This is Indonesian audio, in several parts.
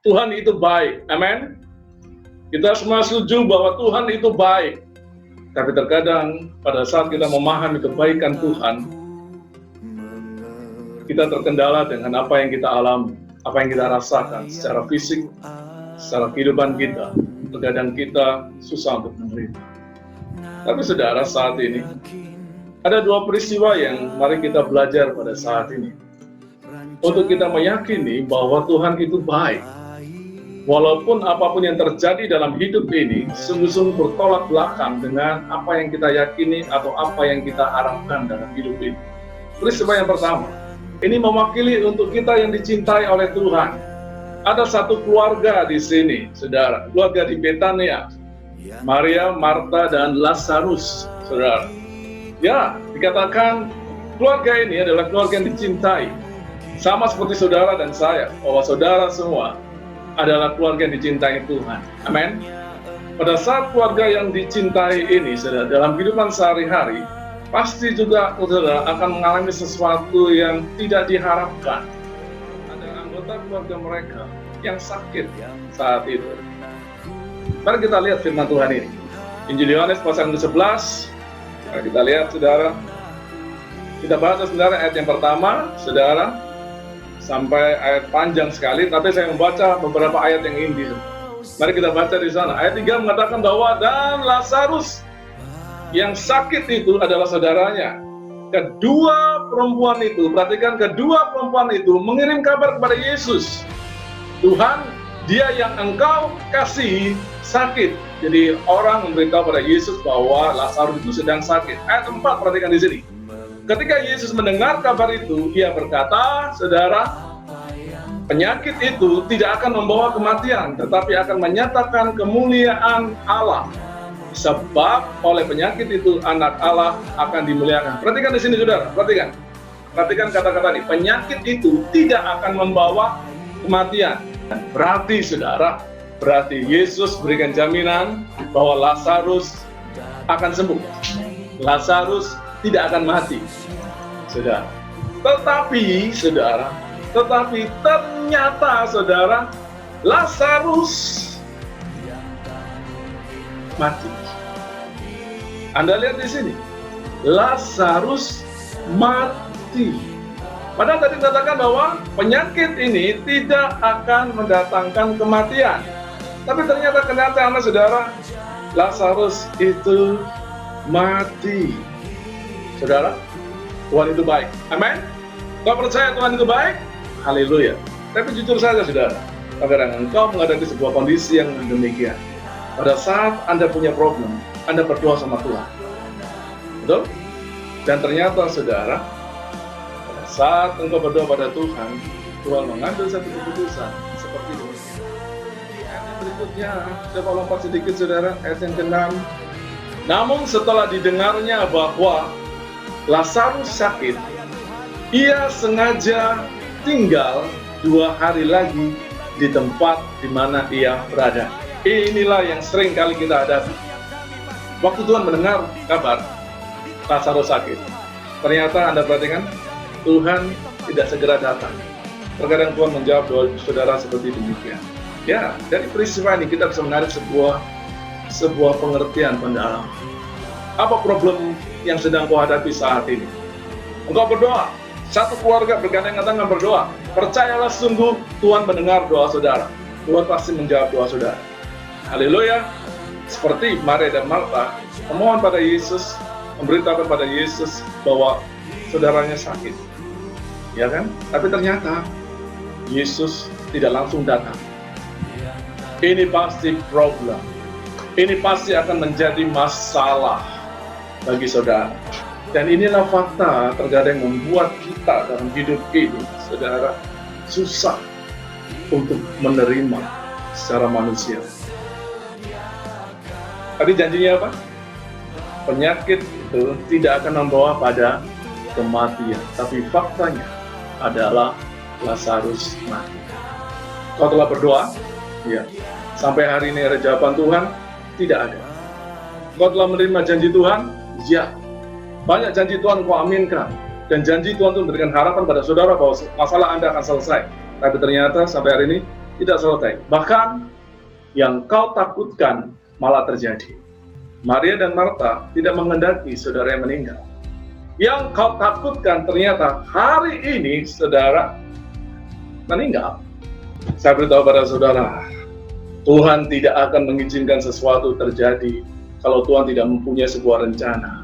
Tuhan itu baik, amin. Kita semua setuju bahwa Tuhan itu baik. Tapi terkadang pada saat kita memahami kebaikan Tuhan, kita terkendala dengan apa yang kita alami, apa yang kita rasakan secara fisik, secara kehidupan kita. Terkadang kita susah untuk menerima. Tapi saudara, saat ini ada dua peristiwa yang mari kita belajar pada saat ini. Untuk kita meyakini bahwa Tuhan itu baik. Walaupun apapun yang terjadi dalam hidup ini sungguh-sungguh bertolak belakang dengan apa yang kita yakini atau apa yang kita harapkan dalam hidup ini. Peristiwa yang pertama, ini mewakili untuk kita yang dicintai oleh Tuhan. Ada satu keluarga di sini, saudara, keluarga di Betania, Maria, Marta, dan Lazarus, saudara. Ya, dikatakan keluarga ini adalah keluarga yang dicintai. Sama seperti saudara dan saya, bahwa saudara semua adalah keluarga yang dicintai Tuhan. Amin. Pada saat keluarga yang dicintai ini, saudara, dalam kehidupan sehari-hari, pasti juga saudara akan mengalami sesuatu yang tidak diharapkan. Ada anggota keluarga mereka yang sakit saat itu. Mari kita lihat firman Tuhan ini. Injil Yohanes pasal 11. Mari kita lihat, saudara. Kita baca sebenarnya ayat yang pertama, saudara, sampai ayat panjang sekali, tapi saya membaca beberapa ayat yang inti. Mari kita baca di sana. Ayat 3 mengatakan bahwa dan Lazarus yang sakit itu adalah saudaranya. Kedua perempuan itu, perhatikan, kedua perempuan itu mengirim kabar kepada Yesus. Tuhan, dia yang engkau kasihi sakit. Jadi orang memberitahu pada Yesus bahwa Lazarus itu sedang sakit. Ayat 4, perhatikan di sini. Ketika Yesus mendengar kabar itu, ia berkata, saudara, penyakit itu tidak akan membawa kematian, tetapi akan menyatakan kemuliaan Allah. Sebab oleh penyakit itu anak Allah akan dimuliakan. Perhatikan di sini, saudara, perhatikan. Perhatikan kata-kata ini. Penyakit itu tidak akan membawa kematian. Berarti, saudara, berarti Yesus berikan jaminan bahwa Lazarus akan sembuh. Lazarus tidak akan mati, saudara. Tetapi ternyata, saudara, Lazarus mati. Anda lihat di sini, Lazarus mati. Padahal tadi dikatakan bahwa penyakit ini tidak akan mendatangkan kematian. Tapi ternyata kenyataannya, saudara, Lazarus itu mati. Saudara, Tuhan itu baik. Amin. Kau percaya Tuhan itu baik? Haleluya. Tapi jujur saja, saudara, agar engkau menghadapi sebuah kondisi yang demikian, pada saat Anda punya problem, Anda berdoa sama Tuhan. Betul? Dan ternyata, saudara, pada saat engkau berdoa pada Tuhan, Tuhan mengambil satu keputusan seperti ini. Ayat yang berikutnya, coba lompat sedikit, saudara, ayat yang ke-6. Namun setelah didengarnya bahwa Lazarus sakit, ia sengaja tinggal 2 hari lagi di tempat di mana ia berada. Inilah yang sering kali kita hadapi. Waktu Tuhan mendengar kabar Lazarus sakit, ternyata Anda perhatikan, Tuhan tidak segera datang. Terkadang Tuhan menjawab doa saudara seperti demikian. Ya, dari peristiwa ini kita bisa menarik sebuah pengertian mendalam. Apa problem yang sedang kau hadapi saat ini? Engkau berdoa, satu keluarga bergandeng tangan berdoa. Percayalah sungguh Tuhan mendengar doa saudara. Tuhan pasti menjawab doa saudara. Haleluya. Seperti Maria dan Marta memohon pada Yesus, memberitakan pada Yesus bahwa saudaranya sakit. Ya kan? Tapi ternyata Yesus tidak langsung datang. Ini pasti problem. Ini pasti akan menjadi masalah bagi saudara. Dan inilah fakta terkadang membuat kita dalam hidup ini, saudara, susah untuk menerima secara manusia. Tadi janjinya apa? Penyakit itu tidak akan membawa pada kematian, tapi faktanya adalah Lazarus mati. Kau telah berdoa? Ya. Sampai hari ini ada jawaban Tuhan? Tidak ada. Kau telah menerima janji Tuhan? Ya, banyak janji Tuhan kau aminkan, dan janji Tuhan itu memberikan harapan pada saudara bahwa masalah Anda akan selesai. Tapi ternyata sampai hari ini tidak selesai. Bahkan yang kau takutkan malah terjadi. Maria dan Marta tidak menghendaki saudara yang meninggal. Yang kau takutkan ternyata hari ini saudara meninggal. Saya beritahu pada saudara, Tuhan tidak akan mengizinkan sesuatu terjadi kalau Tuhan tidak mempunyai sebuah rencana.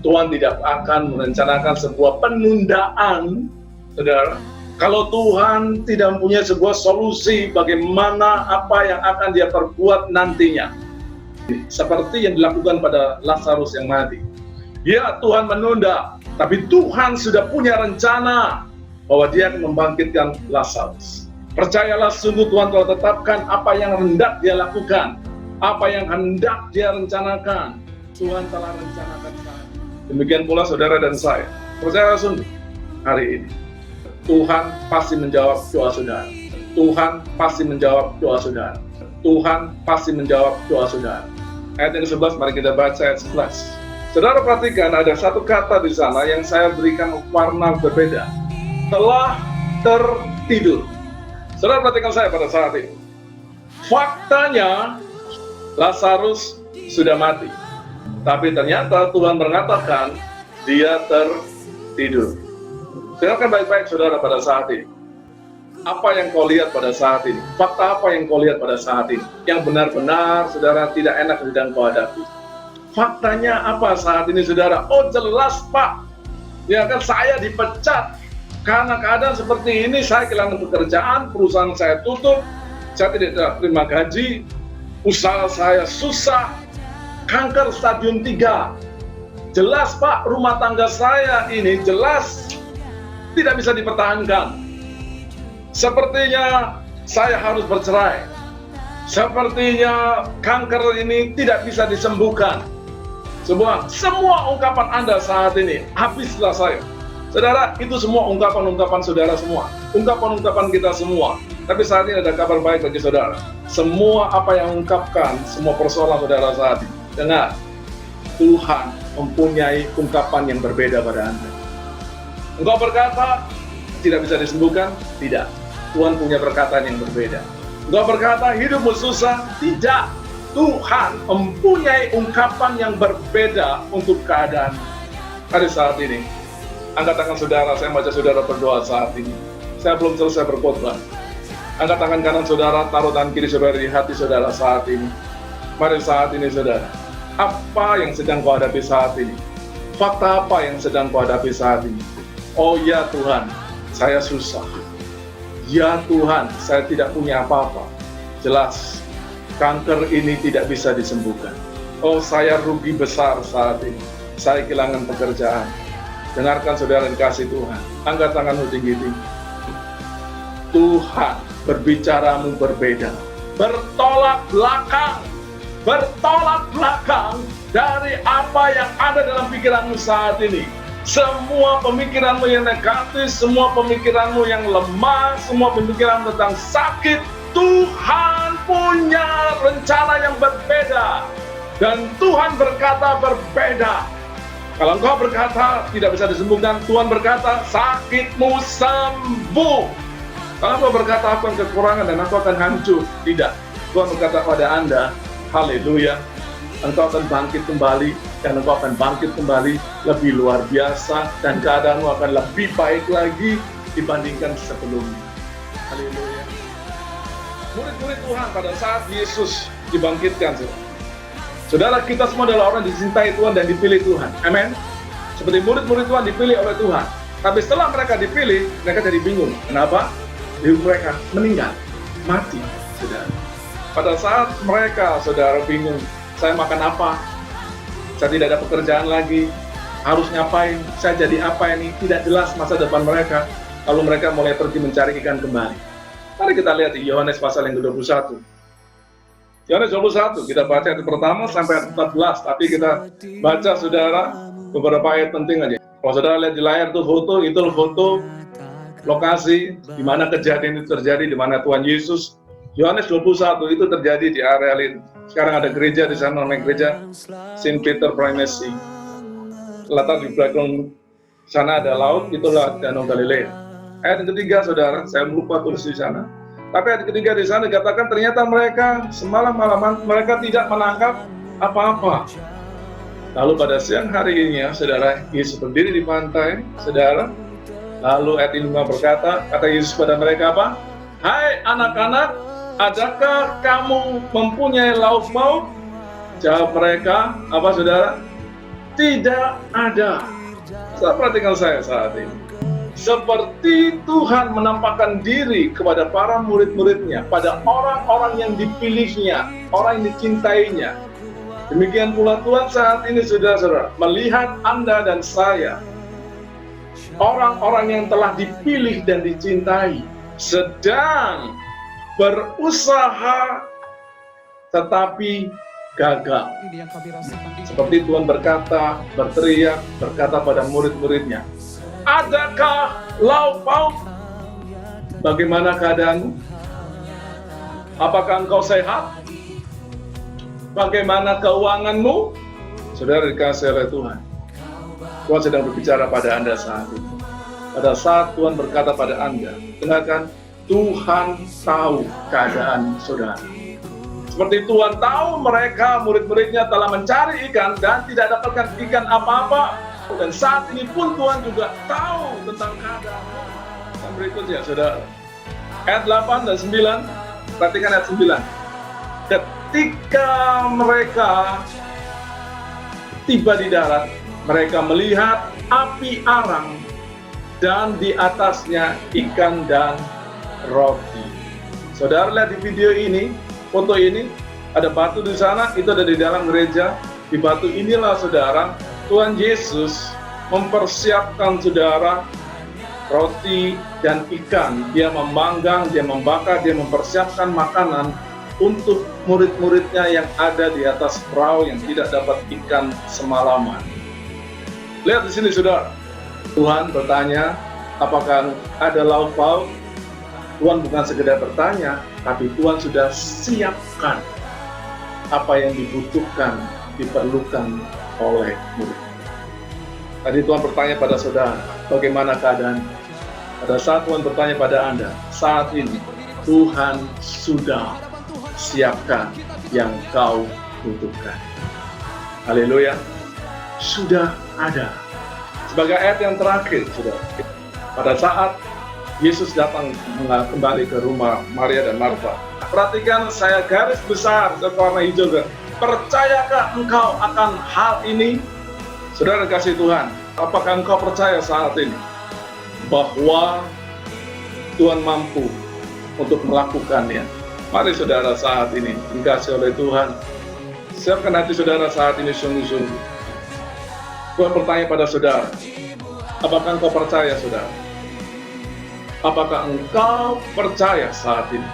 Tuhan tidak akan merencanakan sebuah penundaan, saudara. Kalau Tuhan tidak mempunyai sebuah solusi bagaimana apa yang akan dia perbuat nantinya. Seperti yang dilakukan pada Lazarus yang mati. Ya, Tuhan menunda, tapi Tuhan sudah punya rencana bahwa dia akan membangkitkan Lazarus. Percayalah, sungguh Tuhan telah tetapkan apa yang hendak dia lakukan, apa yang hendak dia rencanakan. Tuhan telah rencanakan. Demikian pula saudara dan saya. Percayalah sungguh, hari ini Tuhan pasti menjawab doa saudara. Tuhan pasti menjawab doa saudara. Tuhan pasti menjawab doa saudara. Ayat yang 11, mari kita baca ayat 11. Saudara perhatikan, ada satu kata di sana yang saya berikan warna berbeda. Telah tertidur. Saudara perhatikan saya pada saat ini. Faktanya, Lazarus sudah mati. Tapi ternyata Tuhan mengatakan dia tertidur. Dengarkan baik-baik saudara pada saat ini. Apa yang kau lihat pada saat ini? Fakta apa yang kau lihat pada saat ini? Yang benar-benar saudara tidak enak sedang kau hadapi. Faktanya apa saat ini saudara? Oh jelas Pak, ya kan saya dipecat. Karena keadaan seperti ini saya kehilangan pekerjaan, perusahaan saya tutup, saya tidak terima gaji, usaha saya susah, kanker stadium 3. Jelas Pak, rumah tangga saya ini jelas tidak bisa dipertahankan. Sepertinya saya harus bercerai. Sepertinya kanker ini tidak bisa disembuhkan. Semua ungkapan Anda saat ini, habislah saya. Saudara, itu semua ungkapan-ungkapan saudara semua. Ungkapan-ungkapan kita semua. Tapi saat ini ada kabar baik bagi saudara. Semua apa yang ungkapkan, semua persoalan saudara saat ini. Dengar, Tuhan mempunyai ungkapan yang berbeda pada Anda. Engkau berkata, tidak bisa disembuhkan? Tidak. Tuhan punya perkataan yang berbeda. Engkau berkata, hidupmu susah? Tidak. Tuhan mempunyai ungkapan yang berbeda untuk keadaan. Hari saat ini, angkat tangan saudara, saya baca saudara berdoa saat ini. Saya belum selesai berkhotbah. Angkat tangan kanan saudara, taruh tangan kiri saudara di hati saudara saat ini. Mari saat ini saudara, apa yang sedang kau hadapi saat ini? Fakta apa yang sedang kau hadapi saat ini? Oh ya Tuhan, saya susah. Ya Tuhan, saya tidak punya apa-apa. Jelas, kanker ini tidak bisa disembuhkan. Oh, saya rugi besar saat ini. Saya kehilangan pekerjaan. Dengarkan saudara yang kasih Tuhan. Angkat tanganmu tinggi-tinggi. Tuhan berbicaramu berbeda. Bertolak belakang. Bertolak belakang dari apa yang ada dalam pikiranmu saat ini. Semua pemikiranmu yang negatif, semua pemikiranmu yang lemah, semua pemikiran tentang sakit, Tuhan punya rencana yang berbeda. Dan Tuhan berkata berbeda. Kalau engkau berkata tidak bisa disembuhkan, Tuhan berkata sakitmu sembuh. Kalau engkau berkata aku akan kekurangan dan aku akan hancur, tidak. Tuhan berkata pada Anda, haleluya, engkau akan bangkit kembali, dan engkau akan bangkit kembali lebih luar biasa, dan keadaanmu akan lebih baik lagi dibandingkan sebelumnya. Haleluya. Murid-murid Tuhan pada saat Yesus dibangkitkan, saudara, kita semua adalah orang yang dicintai Tuhan dan dipilih Tuhan. Amin. Seperti murid-murid Tuhan dipilih oleh Tuhan. Tapi setelah mereka dipilih, mereka jadi bingung. Kenapa? Hidup mereka meninggal, mati, saudara. Pada saat mereka, saudara, bingung, saya makan apa? Saya tidak ada pekerjaan lagi, harus ngapain? Saya jadi apa ini? Tidak jelas masa depan mereka. Lalu mereka mulai pergi mencari ikan kembali. Mari kita lihat di Yohanes pasal yang ke-21. Yohanes 21, kita baca ayat pertama sampai ayat 14. Tapi kita baca saudara beberapa ayat penting aja. Kalau saudara lihat di layar tuh foto, itu foto lokasi di mana kejadian itu terjadi, di mana Tuhan Yesus. Yohanes 21 itu terjadi di area lain. Sekarang ada gereja di sana, namanya gereja Saint Peter Primacy. Letak di belakang sana ada laut, itulah Danau Galilea. Ayat yang ketiga, saudara, saya lupa tulis di sana. Tapi ayat ketiga di sana dikatakan ternyata mereka semalam-malaman mereka tidak menangkap apa-apa. Lalu pada siang harinya, saudara, Yesus berdiri di pantai, saudara. Lalu ayat 5 berkata, kata Yesus pada mereka apa? Hai anak-anak, adakah kamu mempunyai lauk pauk? Jawab mereka, apa saudara? Tidak ada. Perhatikan saya saat ini. Seperti Tuhan menampakkan diri kepada para murid-muridnya, pada orang-orang yang dipilihnya, orang yang dicintainya. Demikian pula Tuhan saat ini, saudara-saudara, melihat Anda dan saya, orang-orang yang telah dipilih dan dicintai, sedang berusaha tetapi gagal. Seperti Tuhan berkata, berteriak, berkata pada murid-muridnya, adakah lauk pauk? Bagaimana keadaanmu? Apakah engkau sehat? Bagaimana keuanganmu? Saudara dikasih oleh Tuhan. Tuhan sedang berbicara pada Anda saat ini. Pada saat Tuhan berkata pada Anda, dengarkan, Tuhan tahu keadaan saudara. Seperti Tuhan tahu mereka, murid-muridnya telah mencari ikan dan tidak dapatkan ikan apa-apa. Dan saat ini pun Tuhan juga tahu tentang keadaan. Dan berikutnya, saudara. Ayat 8 dan 9, perhatikan ayat 9. Ketika mereka tiba di darat, mereka melihat api arang dan di atasnya ikan dan roti. Saudara lihat di video ini, foto ini, ada batu di sana, itu ada di dalam gereja. Di batu inilah saudara, Tuhan Yesus mempersiapkan saudara roti dan ikan. Dia memanggang, dia membakar, dia mempersiapkan makanan untuk murid-muridnya yang ada di atas perahu yang tidak dapat ikan semalaman. Lihat di sini saudara, Tuhan bertanya, apakah ada lauk pauk? Tuhan bukan sekedar bertanya, tapi Tuhan sudah siapkan apa yang dibutuhkan, diperlukan oleh murid. Tadi Tuhan bertanya pada saudara, bagaimana keadaan? Pada saat Tuhan bertanya pada Anda, saat ini Tuhan sudah siapkan yang kau butuhkan. Haleluya. Sudah ada. Sebagai ayat yang terakhir, saudara, pada saat Yesus datang kembali ke rumah Maria dan Marta, perhatikan saya garis besar warna hijau. Percayakah engkau akan hal ini? Saudara kasih Tuhan, apakah engkau percaya saat ini bahwa Tuhan mampu untuk melakukannya? Mari saudara saat ini dikasih oleh Tuhan, siapkan hati saudara saat ini sungguh-sungguh. Tuhan bertanya pada saudara, apakah engkau percaya saudara? Apakah engkau percaya saat ini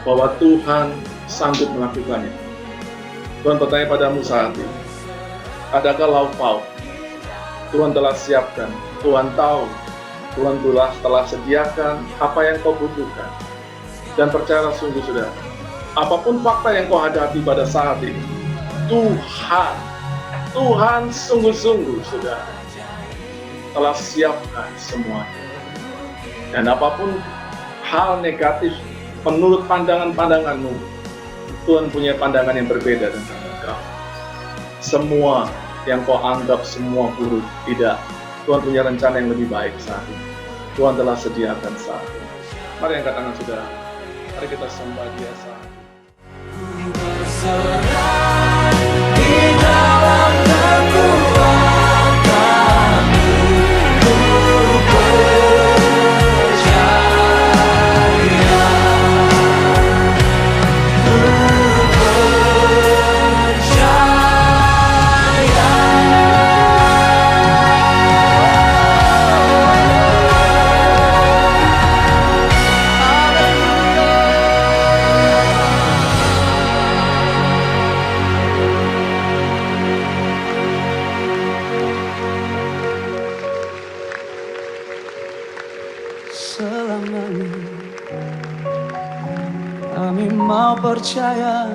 bahwa Tuhan sanggup melakukannya? Tuhan bertanya padamu saat ini, adakah lauk pauk? Tuhan telah siapkan, Tuhan tahu, Tuhan telah sediakan apa yang kau butuhkan. Dan percayalah sungguh saudara, apapun fakta yang kau hadapi pada saat ini, Tuhan sungguh-sungguh saudara telah siapkan semuanya. Dan apapun hal negatif menurut pandangan-pandanganmu, Tuhan punya pandangan yang berbeda tentang engkau. Semua yang kau anggap semua buruk, tidak. Tuhan punya rencana yang lebih baik saat ini. Tuhan telah sediakan saat ini. Mari angkat tangan saudara. Mari kita sembah Dia saat ini. Selamanya kami mau percaya